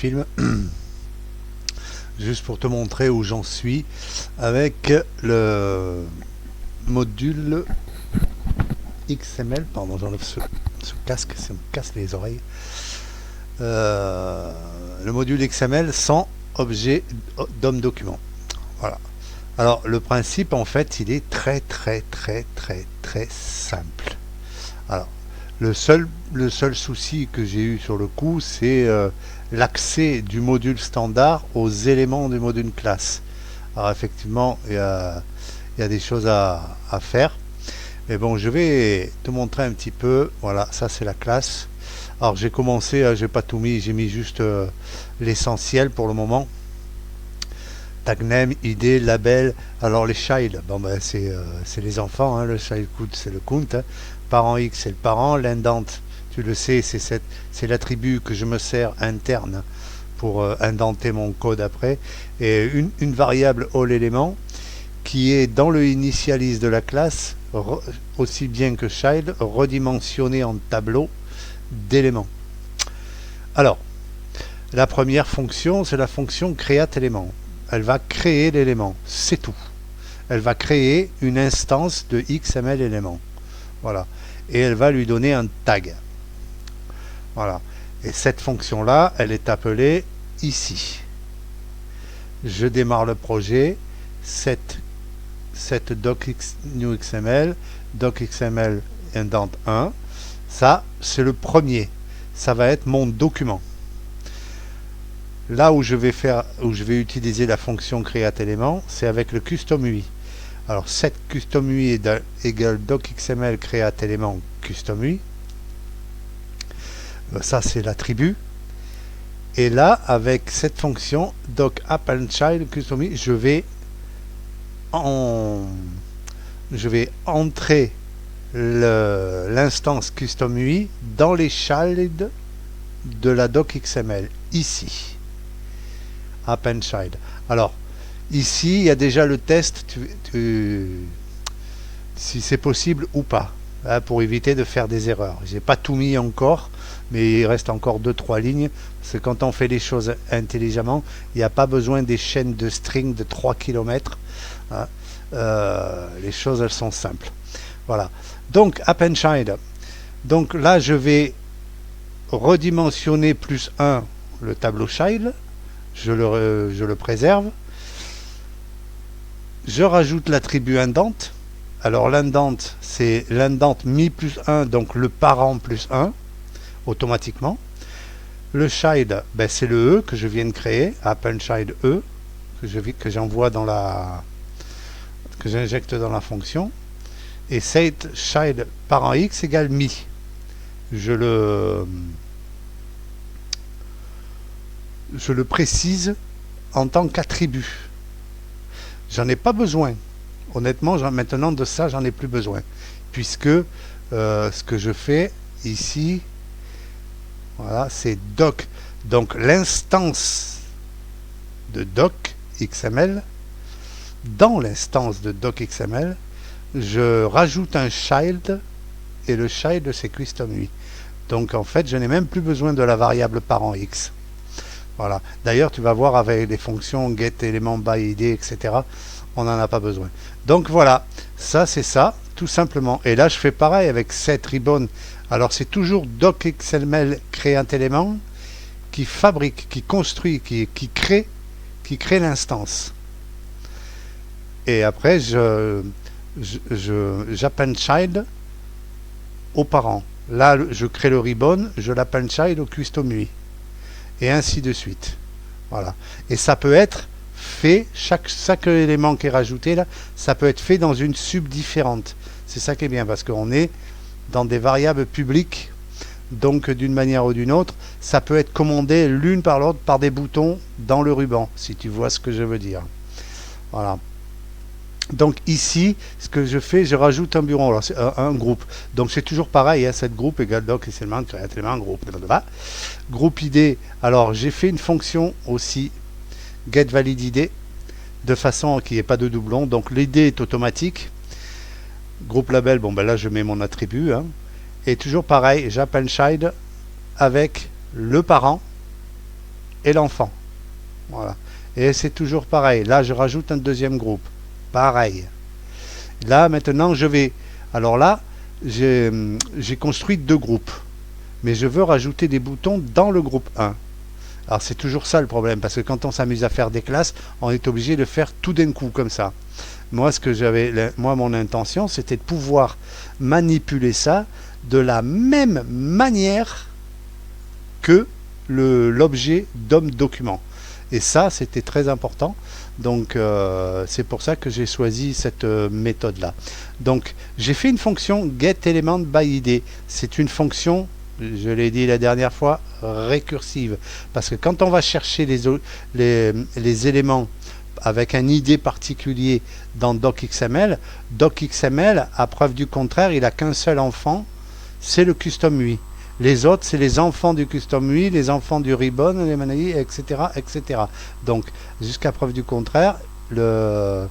film juste pour te montrer où j'en suis avec le module XML. Pardon, j'enlève ce casque, ça me casse les oreilles. Le module XML sans objet DOM document. Voilà. Alors le principe en fait il est très simple. Alors le seul souci que j'ai eu sur le coup, c'est l'accès du module standard aux éléments du module classe. Alors effectivement il y a des choses à faire, mais bon, je vais te montrer un petit peu. Voilà, ça c'est la classe. Alors j'ai commencé, j'ai pas tout mis, j'ai mis juste l'essentiel pour le moment. Tag name, ID, label. Alors les child, bon ben c'est les enfants, hein. Le child count c'est le count, hein. Parent X c'est le parent, l'indent tu le sais, c'est l'attribut que je me sers interne pour indenter mon code après, et une variable all élément qui est dans le initialize de la classe, aussi bien que child, redimensionné en tableau d'éléments. Alors la première fonction, c'est la fonction create élément. Elle va créer l'élément, c'est tout. Elle va créer une instance de XML élément. Voilà. Et elle va lui donner un tag. Voilà. Et cette fonction-là, elle est appelée ici. Je démarre le projet, set new XML, docxml indent 1. Ça, c'est le premier. Ça va être mon document. Là où je vais utiliser la fonction create élément, c'est avec le custom UI. Alors set custom UI égale docxml create élément custom UI. Ça c'est l'attribut. Et là, avec cette fonction doc append-child custom UI, je vais entrer l'instance custom UI dans les child de la docxml ici. Append-child. Alors ici il y a déjà le test, si c'est possible ou pas, hein, pour éviter de faire des erreurs. J'ai pas tout mis encore, mais il reste encore 2-3 lignes, parce que quand on fait les choses intelligemment, il n'y a pas besoin des chaînes de string de 3 km, hein. Les choses elles sont simples. Voilà, donc append-child. Donc là je vais redimensionner plus 1 le tableau child. Je le préserve. Je rajoute l'attribut indent. Alors l'indent, c'est l'indent mi plus 1, donc le parent plus 1, automatiquement. Le child, ben, c'est le E que je viens de créer, append-child E, que j'envoie dans la... que j'injecte dans la fonction. Et set child parent X égale mi. Je le précise en tant qu'attribut. J'en ai pas besoin. Honnêtement, maintenant de ça, j'en ai plus besoin. Puisque ce que je fais ici, voilà, c'est doc. Donc l'instance de doc XML, dans l'instance de doc XML, je rajoute un child, et le child c'est custom UI. Donc en fait, je n'ai même plus besoin de la variable parent X. Voilà. D'ailleurs, tu vas voir avec les fonctions get élément by id, etc. On n'en a pas besoin. Donc voilà, ça c'est ça, tout simplement. Et là, je fais pareil avec set ribbon. Alors c'est toujours docxml create élément qui fabrique, qui construit, qui crée l'instance. Et après, j'append-child aux parents. Là, je crée le ribbon, je l'append-child au custom UI. Et ainsi de suite. Voilà. Et ça peut être fait, chaque élément qui est rajouté là, ça peut être fait dans une sub différente. C'est ça qui est bien, parce qu'on est dans des variables publiques, donc d'une manière ou d'une autre, ça peut être commandé l'une par l'autre par des boutons dans le ruban, si tu vois ce que je veux dire. Voilà. Donc ici, ce que je fais, je rajoute un bureau, alors c'est un groupe. Donc c'est toujours pareil, hein, cette groupe égale doc et seulement create élément groupe. Groupe ID, alors j'ai fait une fonction aussi get valid ID de façon qu'il n'y ait pas de doublon. Donc l'ID est automatique. Groupe label, bon ben là je mets mon attribut, hein. Et toujours pareil, j'append-child avec le parent et l'enfant. Voilà. Et c'est toujours pareil. Là, je rajoute un deuxième groupe. Pareil. Là, maintenant, je vais... Alors là, j'ai construit deux groupes. Mais je veux rajouter des boutons dans le groupe 1. Alors c'est toujours ça le problème, parce que quand on s'amuse à faire des classes, on est obligé de faire tout d'un coup, comme ça. Moi, mon intention, c'était de pouvoir manipuler ça de la même manière que l'objet DOM document. Et ça, c'était très important. Donc, c'est pour ça que j'ai choisi cette méthode-là. Donc, j'ai fait une fonction getElementById. C'est une fonction, je l'ai dit la dernière fois, récursive. Parce que quand on va chercher les éléments avec un ID particulier dans DocXML, DocXML, à preuve du contraire, il n'a qu'un seul enfant, c'est le custom UI. Les autres, c'est les enfants du custom UI, les enfants du ribbon, les managers, etc., etc. Donc, jusqu'à preuve du contraire, le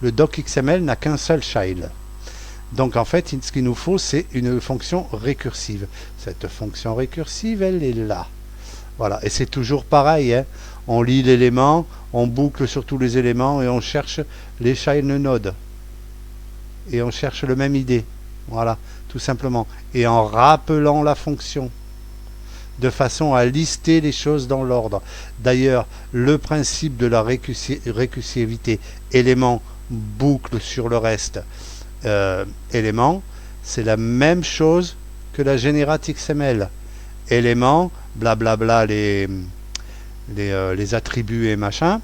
DocXML n'a qu'un seul child. Donc, en fait, ce qu'il nous faut, c'est une fonction récursive. Cette fonction récursive, elle est là. Voilà, et c'est toujours pareil, hein. On lit l'élément, on boucle sur tous les éléments et on cherche les child nodes. Et on cherche le même ID. Voilà, tout simplement. Et en rappelant la fonction, de façon à lister les choses dans l'ordre. D'ailleurs, le principe de la récursivité, élément, boucle sur le reste, élément, c'est la même chose que la generate XML. Élément, blablabla, les attributs et machin,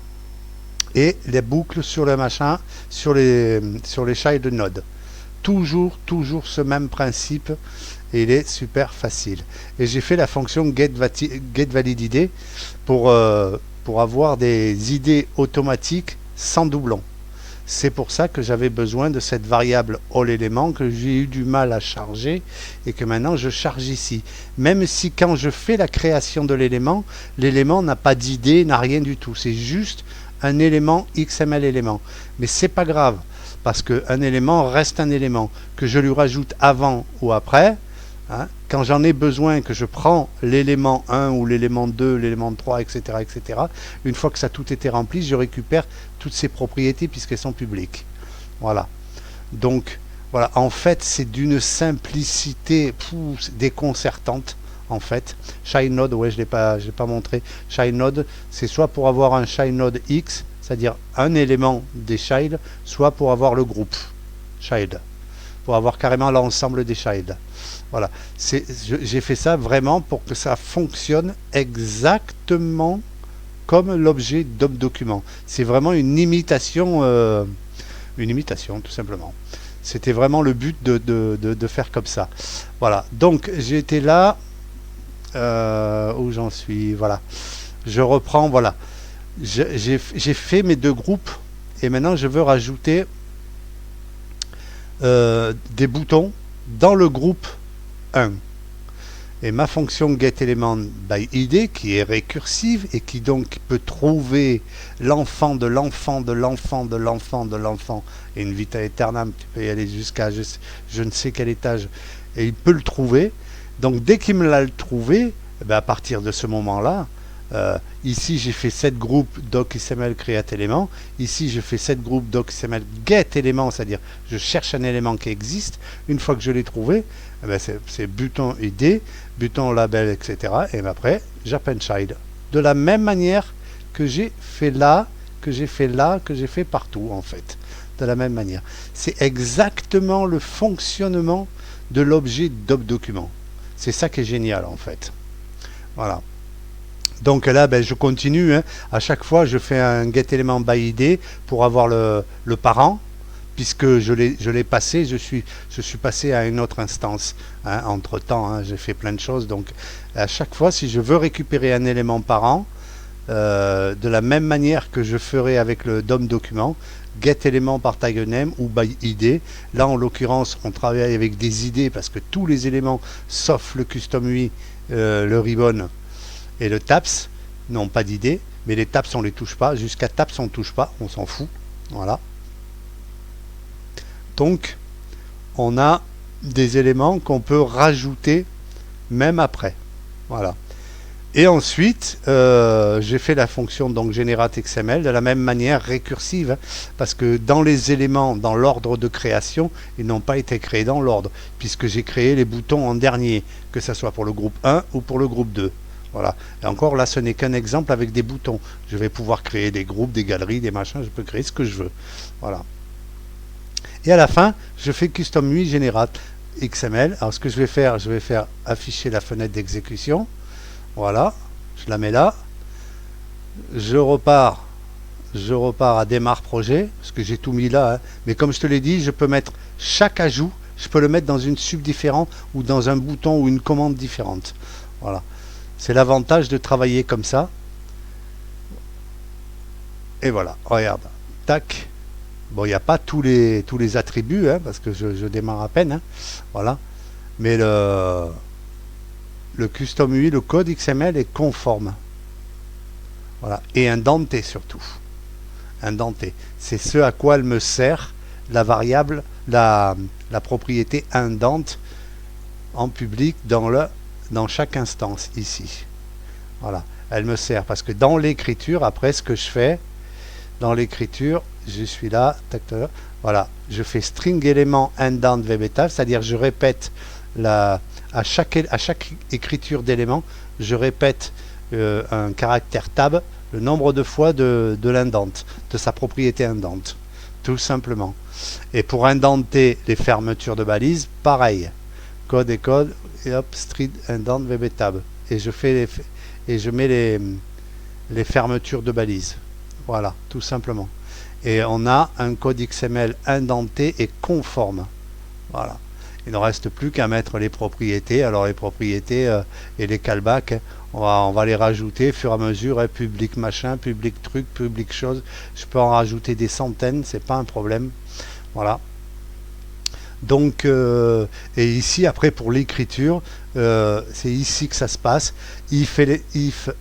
et les boucles sur le machin, sur les child nodes. Toujours ce même principe, et il est super facile. Et j'ai fait la fonction getValidID pour avoir des idées automatiques sans doublon. C'est pour ça que j'avais besoin de cette variable allElément que j'ai eu du mal à charger et que maintenant je charge ici. Même si quand je fais la création de l'élément, l'élément n'a pas d'idée, n'a rien du tout. C'est juste un élément XML élément. Mais c'est pas grave, parce qu'un élément reste un élément. Que je lui rajoute avant ou après, hein, quand j'en ai besoin, que je prends l'élément 1 ou l'élément 2, l'élément 3, etc., etc., une fois que ça a tout été rempli, je récupère toutes ces propriétés puisqu'elles sont publiques. Voilà. Donc, voilà. En fait, c'est d'une simplicité déconcertante. En fait, child node, ouais, je l'ai pas montré. Child node, c'est soit pour avoir un child node X, c'est-à-dire un élément des child, soit pour avoir le groupe child, pour avoir carrément l'ensemble des child. Voilà, j'ai fait ça vraiment pour que ça fonctionne exactement comme l'objet DOM document. C'est vraiment une imitation tout simplement. C'était vraiment le but de faire comme ça. Voilà, donc j'ai été là, où j'en suis, voilà. Je reprends, voilà. J'ai fait mes deux groupes et maintenant je veux rajouter des boutons dans le groupe 1. Et ma fonction getElementById, qui est récursive et qui donc peut trouver l'enfant de l'enfant de l'enfant de l'enfant de l'enfant, et une vita aeternam, tu peux y aller jusqu'à je ne sais quel étage, et il peut le trouver. Donc dès qu'il me l'a trouvé, à partir de ce moment-là, ici j'ai fait 7 groupes docxml create élément, ici je fais 7 groupes docxml get élément, c'est-à-dire je cherche un élément qui existe. Une fois que je l'ai trouvé, c'est bouton id, bouton label, etc. Et après j'appelle child de la même manière que j'ai fait là, que j'ai fait partout, en fait, de la même manière. C'est exactement le fonctionnement de l'objet document. C'est ça qui est génial, en fait. Voilà. Donc là, je continue, hein. À chaque fois, je fais un getElementById pour avoir le parent, puisque je l'ai passé, je suis passé à une autre instance, hein, entre temps, hein, j'ai fait plein de choses. Donc à chaque fois, si je veux récupérer un élément parent, de la même manière que je ferai avec le DOM document, getElément par tagname ou by id. Là, en l'occurrence, on travaille avec des ID parce que tous les éléments, sauf le custom UI, le ribbon et le taps, n'ont pas d'idée, mais les taps, on les touche pas. Jusqu'à taps, on ne touche pas, on s'en fout. Voilà. Donc, on a des éléments qu'on peut rajouter même après. Voilà. Et ensuite, j'ai fait la fonction donc generate XML de la même manière récursive, hein, parce que dans les éléments, dans l'ordre de création, ils n'ont pas été créés dans l'ordre, puisque j'ai créé les boutons en dernier, que ce soit pour le groupe 1 ou pour le groupe 2. Voilà. Et encore là, ce n'est qu'un exemple avec des boutons. Je vais pouvoir créer des groupes, des galeries, des machins, je peux créer ce que je veux. Voilà. Et à la fin, je fais custom UI generate XML. Alors ce que je vais faire afficher la fenêtre d'exécution. Voilà, je la mets là. Je repars à démarre projet, parce que j'ai tout mis là. Hein. Mais comme je te l'ai dit, je peux mettre chaque ajout, je peux le mettre dans une sub différente ou dans un bouton ou une commande différente. Voilà. C'est l'avantage de travailler comme ça. Et voilà, regarde. Tac. Bon, il n'y a pas tous les attributs, hein, parce que je démarre à peine. Hein. Voilà. Mais le custom UI, le code XML est conforme. Voilà. Et indenté surtout. Indenté. C'est ce à quoi elle me sert, la variable, la propriété indente en public dans chaque instance ici. Voilà. Elle me sert parce que dans l'écriture, après ce que je fais, dans l'écriture, je suis là, tac, tac, voilà, je fais string élément indent vbtab, c'est-à-dire je répète à chaque écriture d'élément, je répète un caractère tab, le nombre de fois de l'indente, de sa propriété indente, tout simplement. Et pour indenter les fermetures de balises, pareil, code et code, et hop, string indent vbtab, et je mets les fermetures de balises. Voilà, tout simplement. Et on a un code XML indenté et conforme. Voilà. Il ne reste plus qu'à mettre les propriétés. Alors les propriétés et les callbacks, on va les rajouter au fur et à mesure. Hein, public machin, public truc, public chose. Je peux en rajouter des centaines, c'est pas un problème. Voilà. Donc, et ici, après, pour l'écriture, c'est ici que ça se passe. If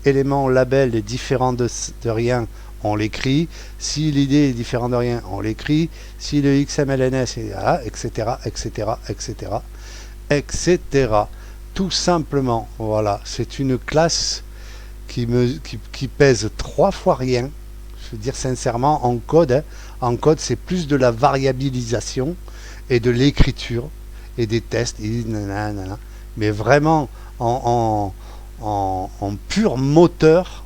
élément label est différent de rien, on l'écrit. Si l'idée est différente de rien, on l'écrit. Si le XMLNS est là, etc., etc., etc., etc. Tout simplement, voilà. C'est une classe qui pèse 3 fois rien. Je veux dire sincèrement, en code, hein, en code, c'est plus de la variabilisation et de l'écriture et des tests. Et nanana. Mais vraiment, en pur moteur,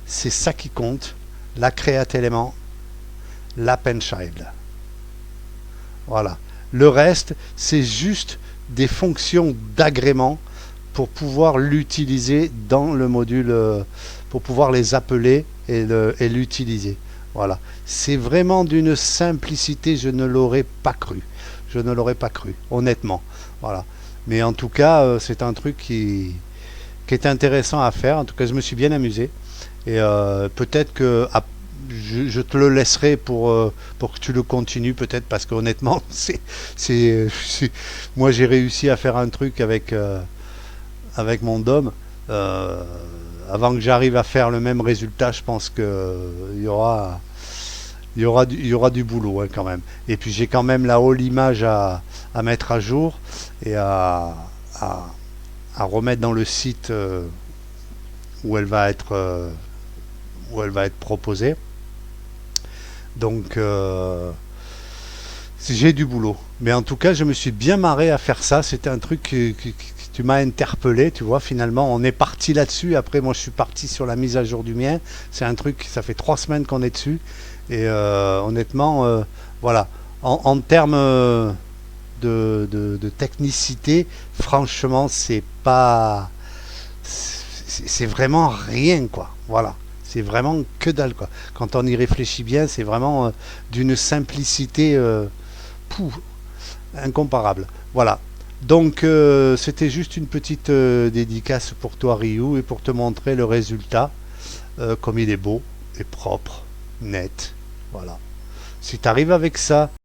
c'est ça qui compte, la create élément, l'append-child. Voilà. Le reste, c'est juste des fonctions d'agrément pour pouvoir l'utiliser dans le module, pour pouvoir les appeler et l'utiliser. Voilà. C'est vraiment d'une simplicité, je ne l'aurais pas cru. Je ne l'aurais pas cru, honnêtement. Voilà. Mais en tout cas, c'est un truc qui est intéressant à faire. En tout cas, je me suis bien amusé. Et peut-être que je te le laisserai pour que tu le continues, peut-être, parce qu'honnêtement, moi j'ai réussi à faire un truc avec mon DOM. Avant que j'arrive à faire le même résultat, je pense qu'il y aura du boulot hein, quand même. Et puis j'ai quand même la whole image à mettre à jour et à remettre dans le site où elle va être proposée. Donc j'ai du boulot. Mais en tout cas, je me suis bien marré à faire ça. C'était un truc que tu m'as interpellé, tu vois. Finalement, on est parti là-dessus. Après, moi, je suis parti sur la mise à jour du mien. C'est un truc, ça fait 3 semaines qu'on est dessus. Et honnêtement, voilà. En termes de technicité, franchement, c'est vraiment rien, quoi. Voilà. C'est vraiment que dalle, quoi. Quand on y réfléchit bien, c'est vraiment d'une simplicité incomparable. Voilà. Donc, c'était juste une petite dédicace pour toi, Ryu, et pour te montrer le résultat, comme il est beau et propre, net. Voilà. Si tu arrives avec ça,